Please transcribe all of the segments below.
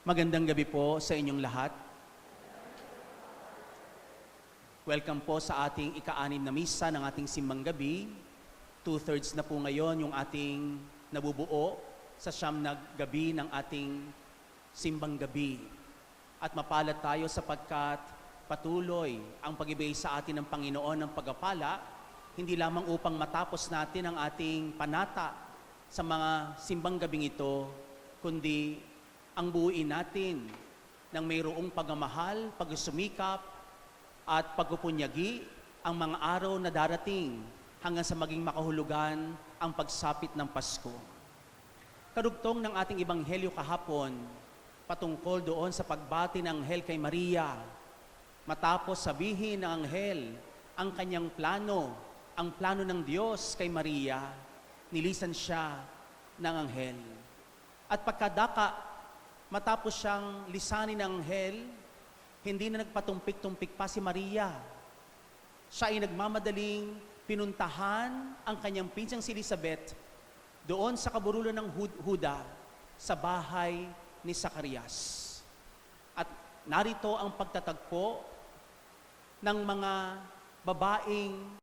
Magandang gabi po sa inyong lahat. Welcome po sa ating ika-6 na misa ng ating simbang gabi. 2/3 na po ngayon yung ating nabubuo sa 9 na gabi ng ating simbang gabi. At mapalad tayo sapagkat patuloy ang pag-ibigay sa atin ng Panginoon ng pagpapala, hindi lamang upang matapos natin ang ating panata sa mga simbang gabing ito, kundi ang buuin natin ng mayroong pagmamahal, pagsusumikap, at pagpupunyagi ang mga araw na darating hanggang sa maging makahulugan ang pagsapit ng Pasko. Karugtong ng ating ebanghelyo kahapon, patungkol doon sa pagbati ng anghel kay Maria, matapos sabihin ng anghel ang kanyang plano, ang plano ng Diyos kay Maria, nilisan siya ng anghel. At pagkadaka, matapos siyang lisanin ng anghel, hindi na nagpatumpik-tumpik pa si Maria. Siya ay nagmamadaling pinuntahan ang kanyang pinsang si Elizabeth doon sa kaburulan ng Huda sa bahay ni Zacarias. At narito ang pagtatagpo ng mga babaeng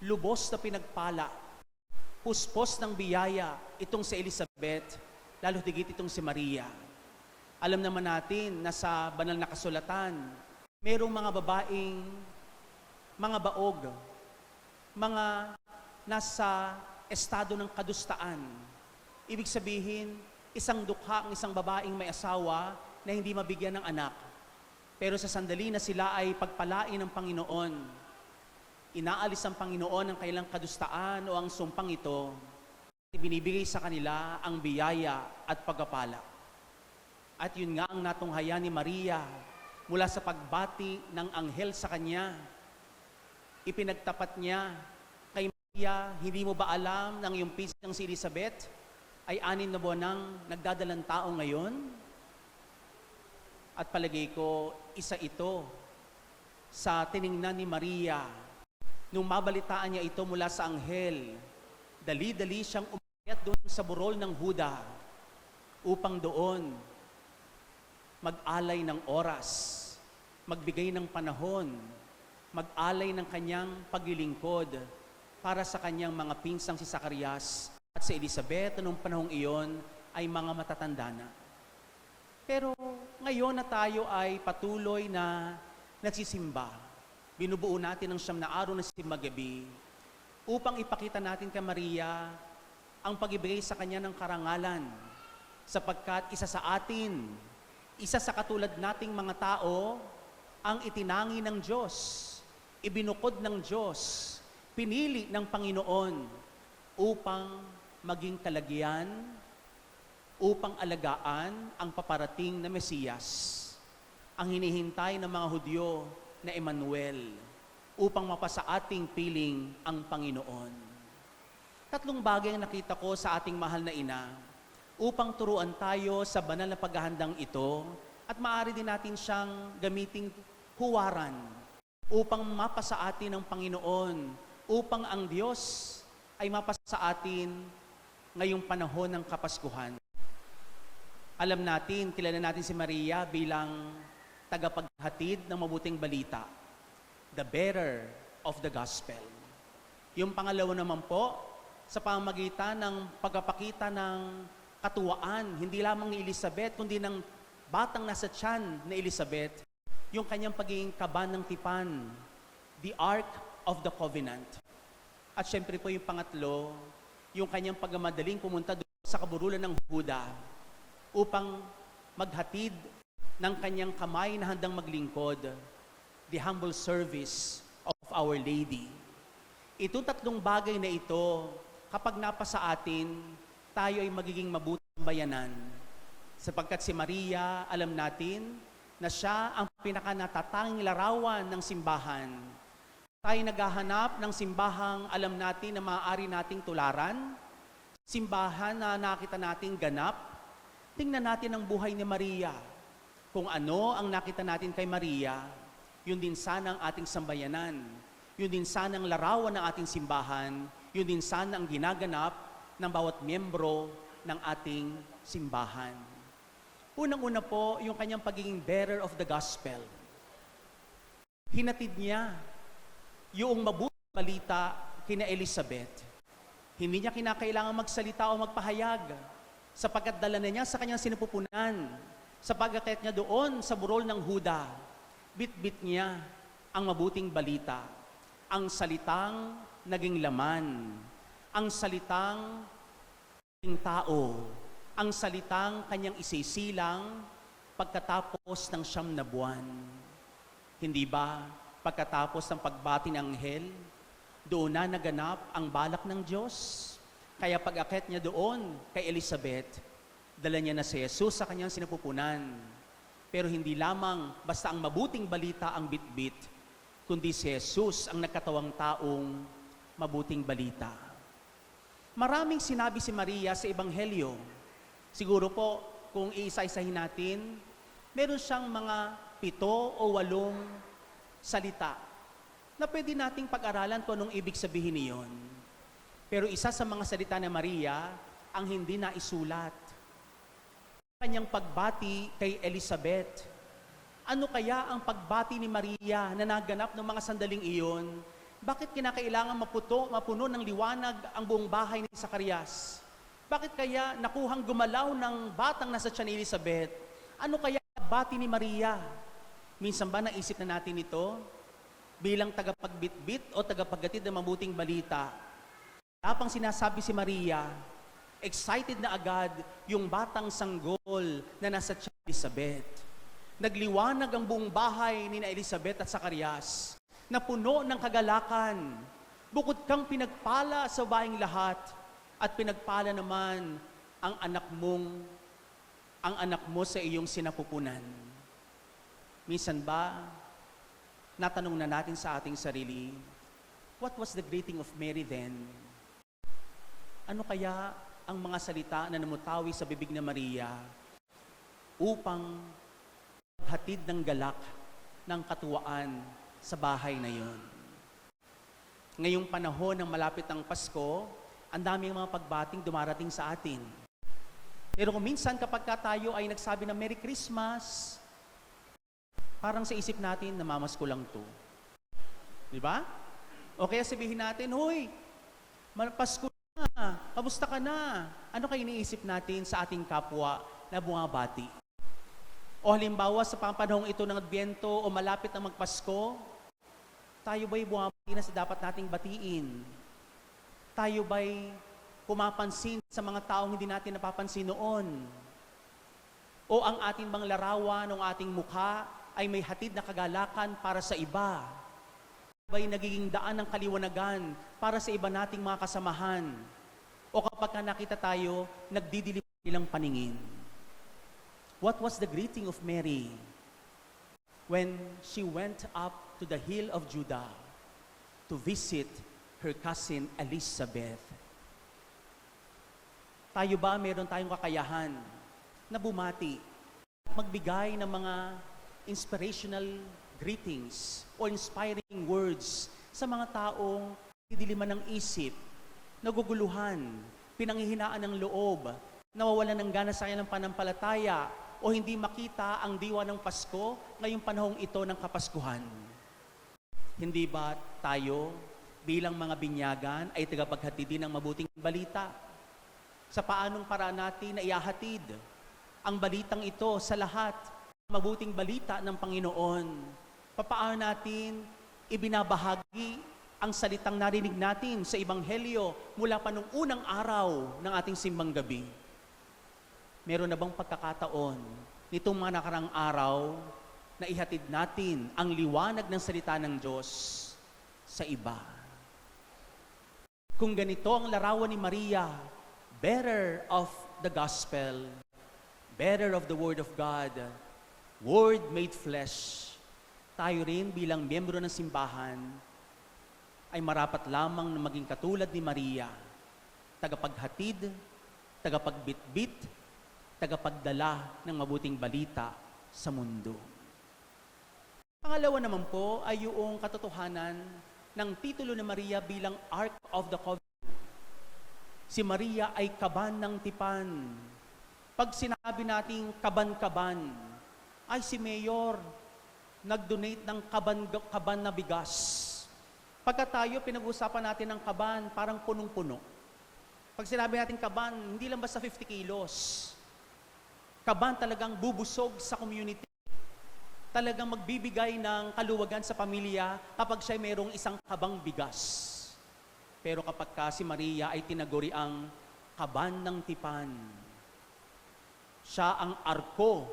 lubos na pinagpala, puspos ng biyaya itong si Elizabeth, lalo higit itong si Maria. Alam naman natin na sa banal na kasulatan, mayroong mga babaeng, mga baog, mga nasa estado ng kadustaan. Ibig sabihin, isang dukha ang isang babaeng may asawa na hindi mabigyan ng anak. Pero sa sandali na sila ay pagpalain ng Panginoon, inaalis ng Panginoon ang kailang kadustaan o ang sumpang ito, ibinibigay sa kanila ang biyaya at pagpapala. At yun nga ang natunghaya ni Maria mula sa pagbati ng anghel sa kanya. Ipinagtapat niya kay Maria, hindi mo ba alam ng iyong pinsang si Elizabeth ay 6 na buwan nang nagdadalang tao ngayon? At palagay ko, isa ito sa tiningnan ni Maria. Nung mabalitaan niya ito mula sa anghel, dali-dali siyang umakyat doon sa burol ng Huda upang doon mag-alay ng oras, magbigay ng panahon, mag-alay ng kanyang paglilingkod para sa kanyang mga pinsang si Zacarias at si Elizabeth na noong panahong iyon ay mga matatanda na. Pero ngayon na tayo ay patuloy na nagsisimba, binubuo natin ang 9 na araw na simbang gabi upang ipakita natin kay Maria ang pag-ibigay sa kanya ng karangalan sapagkat isa sa atin, isa sa katulad nating mga tao, ang itinangi ng Diyos, ibinukod ng Diyos, pinili ng Panginoon upang maging kalagyan, upang alagaan ang paparating na Mesiyas, ang hinihintay ng mga Hudyo na Emmanuel, upang mapasa ating piling ang Panginoon. 3 bagay ang nakita ko sa ating mahal na ina, upang turuan tayo sa banal na paghahandang ito at maaari din natin siyang gamiting huwaran upang mapasa atin ng Panginoon, upang ang Diyos ay mapasa atin ngayong panahon ng Kapaskuhan. Alam natin, kilala natin si Maria bilang tagapaghatid ng mabuting balita, the bearer of the gospel. Yung pangalawa naman po, sa pamamagitan ng pagpapakita ng katuwaan, hindi lamang ni Elizabeth, kundi ng batang nasa tiyan na Elizabeth, yung kanyang pagiging kaban ng tipan, the Ark of the Covenant. At syempre po yung pangatlo, yung kanyang pagmamadaling pumunta doon sa kaburulan ng Huda upang maghatid ng kanyang kamay na handang maglingkod, the humble service of Our Lady. Itong 3 bagay na ito, kapag napasa atin, tayo ay magiging mabuting bayanan. Sapagkat si Maria, alam natin na siya ang pinakanatatanging larawan ng simbahan. Tayo naghahanap ng simbahang alam natin na maaari nating tularan, simbahan na nakita nating ganap. Tingnan natin ang buhay ni Maria. Kung ano ang nakita natin kay Maria, yun din sana ang ating sambayanan. Yun din sana ang larawan ng ating simbahan. Yun din sana ang ginaganap ng bawat miyembro ng ating simbahan. Unang-una po, yung kanyang pagiging bearer of the gospel. Hinatid niya yung mabuting balita kina Elizabeth. Hindi niya kinakailangan magsalita o magpahayag sapagkat dala na niya sa kanyang sinapupunan. Sa pag-akit niya doon sa burol ng Huda, bit-bit niya ang mabuting balita. Ang salitang naging laman. Ang salitang naging tao. Ang salitang kanyang isisilang pagkatapos ng 9 na buwan. Hindi ba pagkatapos ng pagbati ng anghel, doon na naganap ang balak ng Diyos? Kaya pag-akit niya doon kay Elizabeth, dala niya na si Jesus sa kanyang sinapupunan. Pero hindi lamang basta ang mabuting balita ang bit-bit, kundi si Jesus ang nagkatawang taong mabuting balita. Maraming sinabi si Maria sa Ebanghelyo. Siguro po, kung iisa-isahin natin, meron siyang mga 7 o 8 salita na pwede nating pag-aralan kung anong ibig sabihin niyon. Pero isa sa mga salita ni Maria ang hindi naisulat. Kanyang pagbati kay Elizabeth. Ano kaya ang pagbati ni Maria na naganap ng mga sandaling iyon? Bakit kinakailangan mapuno ng liwanag ang buong bahay ni Zacarias? Bakit kaya nakuhang gumalaw ng batang nasa tiyan ni Elizabeth? Ano kaya ang pagbati ni Maria? Minsan ba naisip na natin ito? Bilang tagapagbitbit o tagapaghatid ng mabuting balita, tapang sinasabi si Maria, excited na agad yung batang sanggol na nasa tiyan ni Elizabeth. Nagliwanag ang buong bahay ni Elizabeth at Zacarias na puno ng kagalakan. Bukod kang pinagpala sa baing lahat at pinagpala naman ang anak mo sa iyong sinapupunan. Minsan ba, natanong na natin sa ating sarili, what was the greeting of Mary then? Ano kaya ang mga salita na namutawi sa bibig na Maria upang hatid ng galak ng katuwaan sa bahay na yon? Ngayong panahon ng malapit ang Pasko, ang daming mga pagbating dumarating sa atin. Pero kung minsan kapag tayo ay nagsabi ng Merry Christmas, parang sa isip natin, namamasko lang to. Di ba? O kaya sabihin natin, hoy, Pasko na, kamusta ka na? Ano kayo iniisip natin sa ating kapwa na bumabati? O halimbawa sa panahong ito ng Adbyento o malapit na magpasko, tayo ba'y bumabati na sa dapat nating batiin? Tayo ba'y pumapansin sa mga taong hindi natin napapansin noon? O ang ating bang larawan ng ating mukha ay may hatid na kagalakan para sa iba? Ba'y nagiging daan ng kaliwanagan para sa iba nating mga kasamahan? O kapag nakita tayo, nagdidilim nilang paningin? What was the greeting of Mary when she went up to the hill of Judah to visit her cousin Elizabeth? Tayo ba meron tayong kakayahan na bumati, magbigay ng mga inspirational greetings o inspiring words sa mga taong didiliman ng isip, naguguluhan, pinanghihinaan ng loob, nawawalan ng gana sa kanilang panampalataya, o hindi makita ang diwa ng Pasko ngayong panahong ito ng Kapaskuhan? Hindi ba tayo bilang mga binyagan ay tagapaghatid din ng mabuting balita? Sa paanong paraan natin na iahatid ang balitang ito sa lahat, mabuting balita ng Panginoon? Paano natin ibinabahagi ang salitang narinig natin sa Ebanghelyo mula pa nung unang araw ng ating simbang gabi? Meron na bang pagkakataon nitong mga nakarang araw na ihatid natin ang liwanag ng salita ng Diyos sa iba? Kung ganito ang larawan ni Maria, bearer of the gospel, bearer of the word of God, word made flesh, tayo rin bilang miyembro ng simbahan ay marapat lamang na maging katulad ni Maria, tagapaghatid, tagapagbitbit, tagapagdala ng mabuting balita sa mundo. Pangalawa naman po ay yung katotohanan ng titulo ni Maria bilang Ark of the Covenant. Si Maria ay kaban ng tipan. Pag sinabi nating kaban-kaban, ay si Mayor, nag-donate ng kaban na bigas. Pagka tayo, pinag-usapan natin ng kaban, parang punong-puno. Pag sinabi natin kaban, hindi lang basta 50 kilos. Kaban talagang bubusog sa community. Talagang magbibigay ng kaluwagan sa pamilya kapag siya mayroong isang kabang bigas. Pero kapag ka si Maria ay tinaguri ang kaban ng tipan, siya ang arko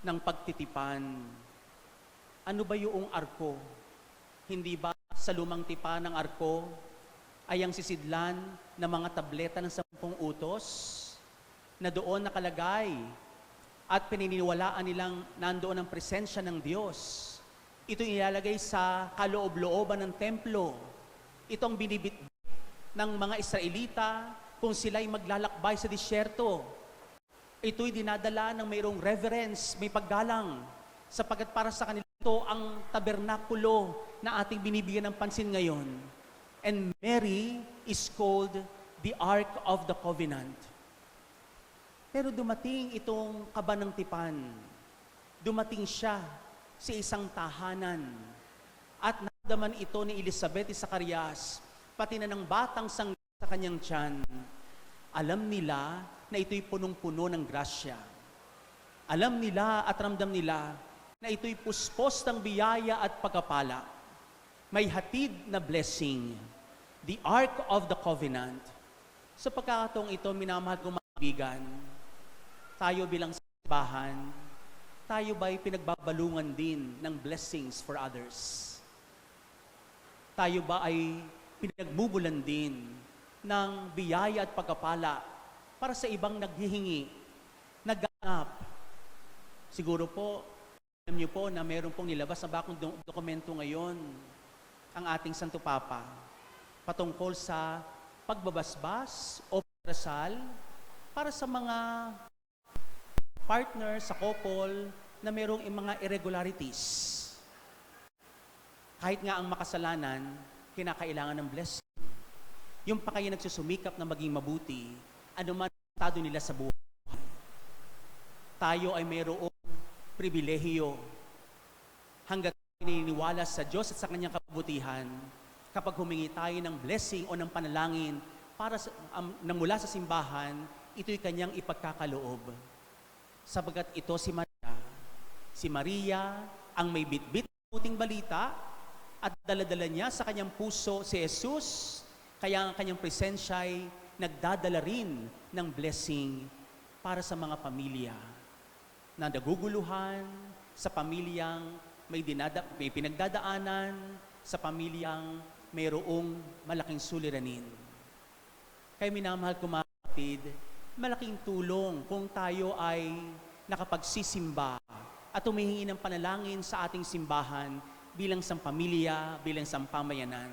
ng pagtitipan. Ano ba yung arko? Hindi ba sa lumang tipan ng arko ay ang sisidlan ng mga tableta ng 10 utos na doon nakalagay at pininiwalaan nilang nandoon ang presensya ng Diyos. Ito ilalagay sa kaloob-looban ng templo. Ito ang binibitbit ng mga Israelita kung sila'y maglalakbay sa disyerto. Ito'y dinadala ng mayroong reverence, may paggalang, sapagkat para sa kanila ito ang tabernakulo na ating binibigyan ng pansin ngayon. And Mary is called the Ark of the Covenant. Pero dumating itong kaban ng tipan. Dumating siya sa isang tahanan. At nadaman ito ni Elizabeth y Zacarias, pati na ng batang sang sa kanyang tiyan. Alam nila na ito'y punong-puno ng grasya. Alam nila at ramdam nila na ito'y puspos ng biyaya at pagkapala. May hatid na blessing, the Ark of the Covenant. Sa pagkakataong ito, minamahal kong mga kaibigan, tayo bilang simbahan, tayo ba'y pinagbabalungan din ng blessings for others? Tayo ba ay pinagmubulan din ng biyaya at pagkapala para sa ibang naghihingi, nagganap? Siguro po, alam niyo po na meron pong nilabas na bagong dokumento ngayon ang ating Santo Papa patungkol sa pagbabasbas o pagrasal para sa mga partner sa couple na merong mga irregularities. Kahit nga ang makasalanan, kinakailangan ng blessing. Yung pa kayo nagsusumikap na maging mabuti, ano man ang estado nila sa buhay. Tayo ay mayroong pribilehiyo hanggat pininiwala sa Diyos at sa Kanyang kabutihan kapag humingi tayo ng blessing o ng panalangin para nang mula sa simbahan, ito'y Kanyang ipagkakaloob. Sabagat ito si Maria. Si Maria ang may bitbit ng puting balita at daladala niya sa kanyang puso si Jesus, kaya ang kanyang presensya ay nagdadala rin ng blessing para sa mga pamilya na naguguluhan, sa pamilyang may pinagdadaanan, sa pamilyang mayroong malaking suliranin. Kaya minamahal ko mga kapatid, malaking tulong kung tayo ay nakapagsisimba at humihingi ng panalangin sa ating simbahan bilang isang pamilya, bilang isang pamayanan.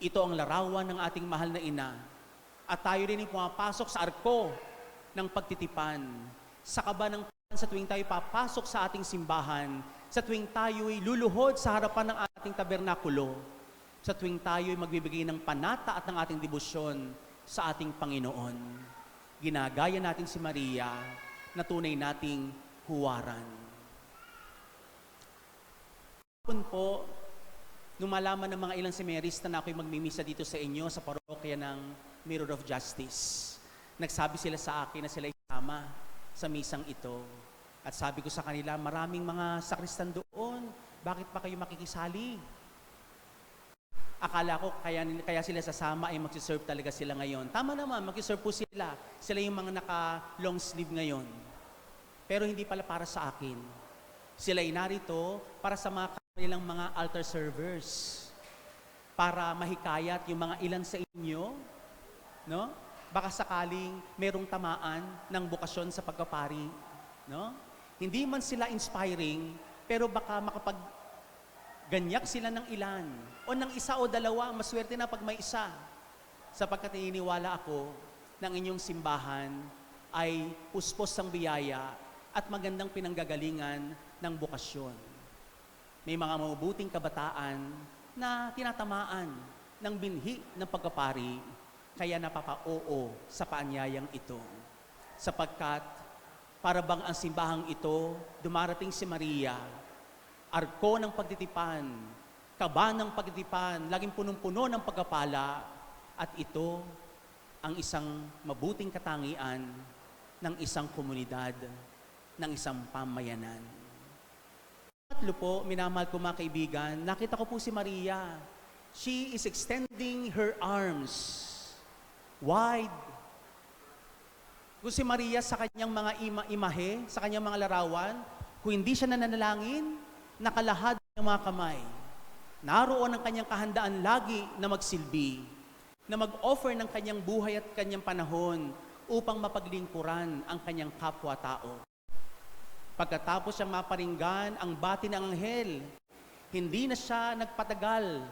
Ito ang larawan ng ating mahal na ina. At tayo rin ay pumapasok sa arko ng pagtitipan, sa kaba ng sa tuwing tayo papasok sa ating simbahan, sa tuwing tayo ay luluhod sa harapan ng ating tabernakulo, sa tuwing tayo ay magbibigay ng panata at ng ating debosyon sa ating Panginoon. Ginagaya natin si Maria na tunay nating huwaran. Kapon po, nung malaman ng mga ilang seminarista na ako'y magmimisa dito sa inyo sa parokya ng Mirror of Justice, nagsabi sila sa akin na sila isama sa misang ito. At sabi ko sa kanila, maraming mga sakristan doon, bakit pa kayo makikisali? Akala ko kaya sila sasama ay magsiserve talaga sila ngayon. Tama naman, magsiserve po sila. Sila yung mga naka-long sleeve ngayon. Pero hindi pala para sa akin. Sila ay narito para sa mga kanilang mga altar servers. Para mahikayat yung mga ilan sa inyo, no? Baka sakaling merong tamaan ng bokasyon sa pagkapari, no? Hindi man sila inspiring, pero baka ganyak sila ng ilan, o ng isa o dalawa, maswerte na pag may isa. Sapagkat naniniwala ako ng inyong simbahan ay puspos ng biyaya at magandang pinanggagalingan ng bokasyon. May mga mabubuting kabataan na tinatamaan ng binhi ng pagkapari, kaya napapa-oo sa paanyayang ito. sapagkat para bang ang simbahang ito, dumarating si Maria, arko ng pagtitipan, kaba ng pagtitipan, laging punong-puno ng pagkapala, at ito ang isang mabuting katangian ng isang komunidad, ng isang pamayanan. Tatlo po, minamahal ko mga kaibigan, nakita ko po si Maria. She is extending her arms wide. Kung si Maria sa kanyang mga imahe, sa kanyang mga larawan, kung hindi siya nananalangin, nakalahad ng mga kamay. Naroon ang kanyang kahandaan lagi na magsilbi, na mag-offer ng kanyang buhay at kanyang panahon upang mapaglingkuran ang kanyang kapwa-tao. Pagkatapos siyang maparinggan ang bati ng anghel, hindi na siya nagpatagal,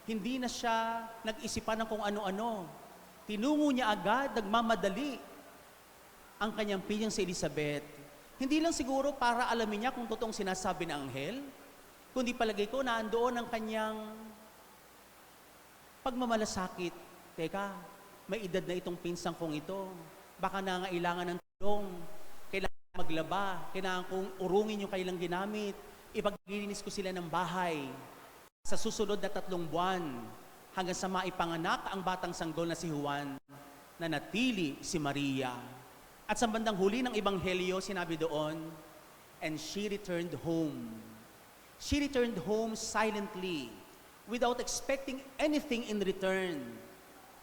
hindi na siya nag-isipan ng kung ano-ano. Tinungo niya agad, nagmamadali ang kanyang pilyang si Elizabeth. Hindi lang siguro para alamin niya kung totoong sinasabi ng anghel, kundi palagay ko na andoon ang kanyang pagmamalasakit. Teka, may edad na itong pinsang kong ito. Baka nangailangan ng tulong. Kailangan maglaba. Kailangan kong urungin yung kailang ginamit. Ipaglilinis ko sila ng bahay. Sa susunod na 3 buwan, hanggang sa maipanganak ang batang sanggol na si Juan, na natili si Maria. At sa bandang huli ng Ebanghelyo, sinabi doon, and she returned home. She returned home silently, without expecting anything in return.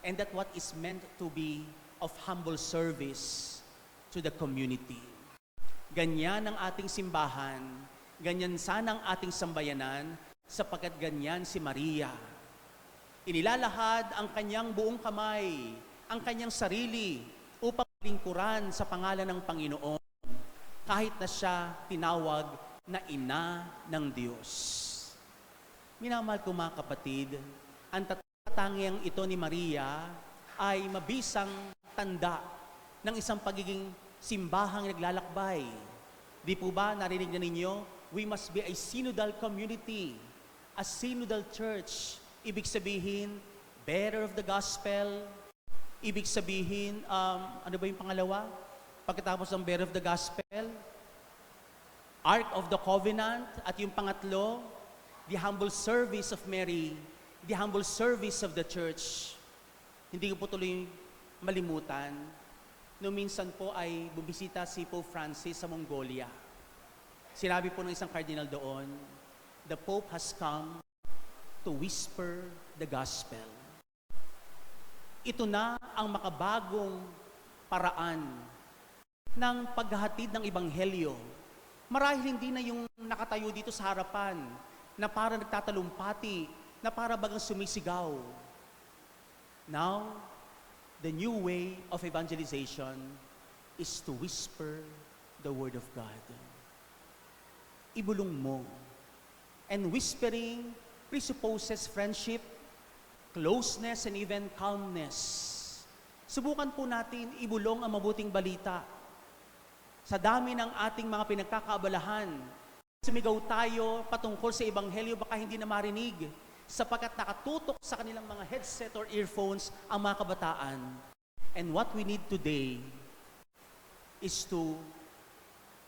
And that what is meant to be of humble service to the community. Ganyan ang ating simbahan, ganyan sana ang ating sambayanan, sapagkat ganyan si Maria. Inilalahad ang kanyang buong kamay, ang kanyang sarili, upang lingkuran sa pangalan ng Panginoon, kahit na siya tinawag na ina ng Diyos. Minamahal ko mga kapatid, ang katangiang ito ni Maria ay mabisang tanda ng isang pagiging simbahang naglalakbay. Di po ba narinig na ninyo? We must be a synodal community, a synodal church. Ibig sabihin, bearer of the gospel. Ibig sabihin, ano ba yung pangalawa? Pagkatapos ng bearer of the gospel, Ark of the Covenant, at yung pangatlo, the humble service of Mary, the humble service of the church. Hindi ko po tuloy malimutan, noong minsan po ay bubisita si Pope Francis sa Mongolia. Sinabi po ng isang cardinal doon, the Pope has come to whisper the gospel. Ito na ang makabagong paraan ng paghahatid ng Ebanghelyo. Marahil hindi na yung nakatayo dito sa harapan, na para nagtatalumpati, na para bagang sumisigaw. Now, the new way of evangelization is to whisper the word of God. Ibulong mo. And whispering presupposes friendship, closeness, and even calmness. Subukan po natin ibulong ang mabuting balita. Sa dami ng ating mga pinagkakaabalahan, sumigaw tayo patungkol sa Ebanghelyo, baka hindi na marinig, sapagkat nakatutok sa kanilang mga headset or earphones ang mga kabataan. And what we need today is to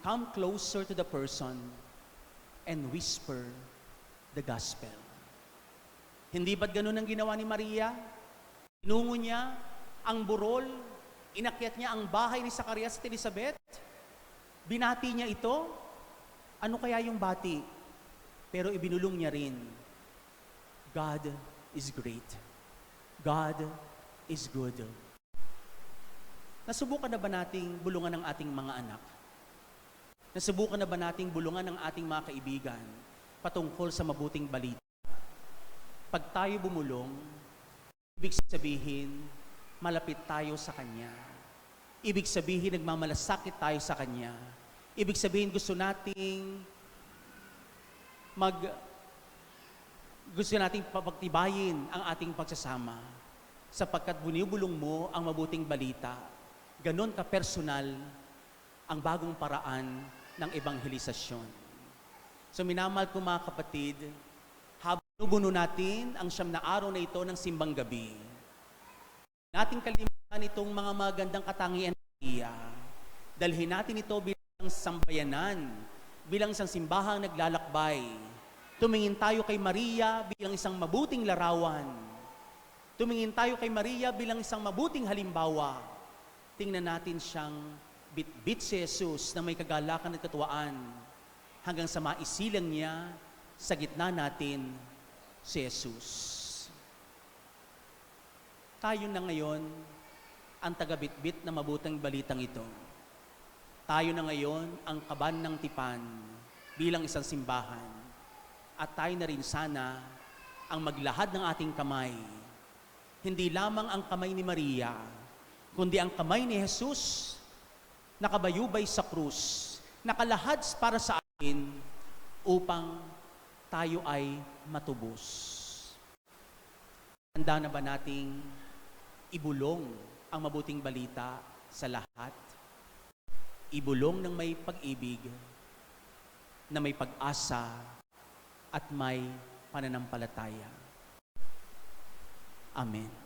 come closer to the person and whisper the gospel. Hindi ba't ganun ang ginawa ni Maria? Inungo niya ang burol, inakyat niya ang bahay ni Zacarias at Elizabeth, binati niya ito. Ano kaya yung bati? Pero ibinulong niya rin, God is great. God is good. Nasubukan na ba nating bulungan ng ating mga anak? Nasubukan na ba nating bulungan ng ating mga kaibigan patungkol sa mabuting balita? Pag tayo bumulong, ibig sabihin, malapit tayo sa Kanya. Ibig sabihin, nagmamalasakit tayo sa Kanya. Ibig sabihin, gusto nating papagtibayin ang ating pagsasama. Sapagkat binubulong mo ang mabuting balita, ganon ka-personal ang bagong paraan ng ebanghelisasyon. So minamahal ko mga kapatid, binubuno natin ang 9 na araw na ito ng simbang gabi. Nating kalimutan itong mga magandang katangian ng Maria. Dalhin natin ito bilang sambayanan, bilang isang simbahang naglalakbay. Tumingin tayo kay Maria bilang isang mabuting larawan. Tumingin tayo kay Maria bilang isang mabuting halimbawa. Tingnan natin siyang bit-bit si Jesus na may kagalakan at katuwaan hanggang sa maisilang niya sa gitna natin si Jesus. Tayo na ngayon ang taga-bitbit na mabuting balitang ito. Tayo na ngayon ang kaban ng tipan bilang isang simbahan. At tayo na rin sana ang maglahad ng ating kamay. Hindi lamang ang kamay ni Maria, kundi ang kamay ni Jesus, nakabayubay sa krus, nakalahad para sa atin upang tayo ay matubos. Handa na ba nating ibulong ang mabuting balita sa lahat? Ibulong ng may pag-ibig, na may pag-asa, at may pananampalataya. Amen.